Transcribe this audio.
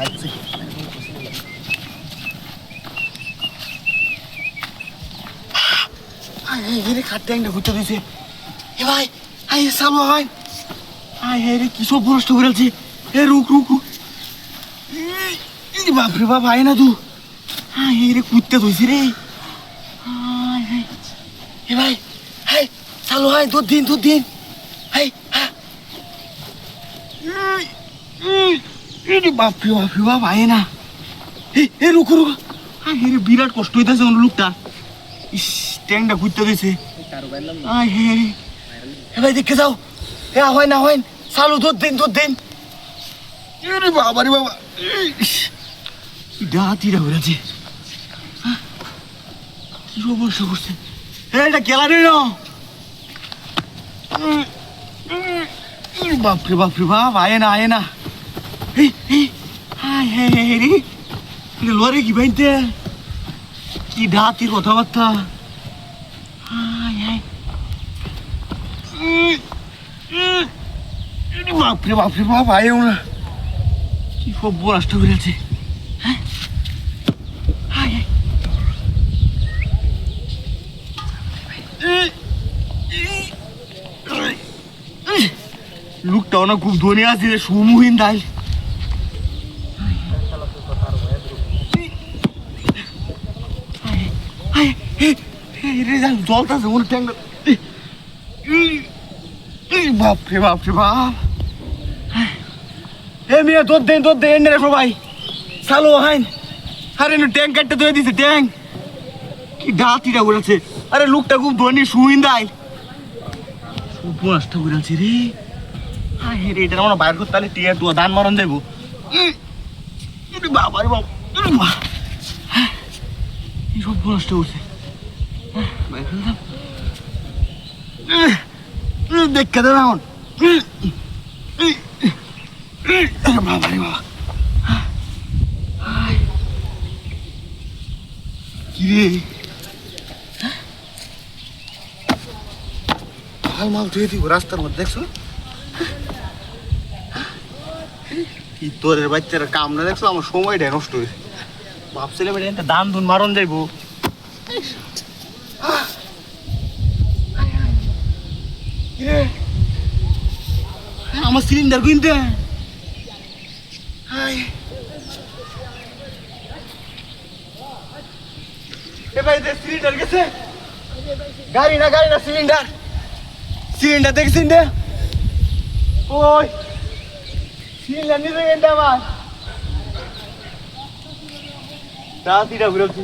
খাচ্ছে রে খাট ট্যাংটা ঘুরতে দিয়েছে এ ভাই আই চালু হয় আয় রে কি সব নষ্ট করেছে এ রুক রুক রুক বাপরে বাপ আয় না তু আয় রে কুত্তে ধুইছি রে এ ভাই হাই চালু হয় দুধ দিন হাই বাপরে বাপরে বাপ আয় না এ রুক রুক আয় রে বিরাট কষ্ট হইতেছে লোকটা ইস ট্যাংটা ঘুরতে দিয়েছে আয় হে ভাই দেখে যাও এ হয় না হয় চালু দুধ দিন আরে বাবা রে বাবা ডাতিরা হয়েছে কি সমস্যা করছে এটা কেলা রে না বাপরে বাপ আয় না লরে কি বাইতে কি ডাতির কথাবার্তা বাপরে বাপ আয়েও না কি সব নষ্ট করেছে লোকটাও না খুব ধনী আছে সুমুহীন দাই জলটাছে ওর ট্যাঙ্ক বাপরে বাপ এ মেয়ে দুধ দেন রে সবাই চালু হাইন আরে ট্যাঙ্ক কাটতে ধরে দিছে ট্যাঙ্ক কি ডাতিটা করেছে আরে লোকটা খুব ধনী সুইন দাই নষ্ট করেছে রে হ্যাঁ রে এটা আমরা বাইর করতে টিয়া টুয়া দান মারন যাইব বাবা রে বাবা সব নষ্ট করছে বাইর করলাম দেখা দেবে এখন বাবা রে বাবা কি রে মাল ধুয়ে দিব রাস্তার মধ্যে দেখছো কি তোরের বাচ্চারা কাম না দেখছো আমার সময়টা নষ্ট হয়েছে ভাবছিলাম এটা দান দুন মারন যাইবো আমার সিলিন্ডার কিনতে সিলিন্ডার গেছে গাড়ি না সিলিন্ডার দেখছেন দে ওই সিলিন্ডার নিতে গেছে আমার রাতিটা ঘুরেছি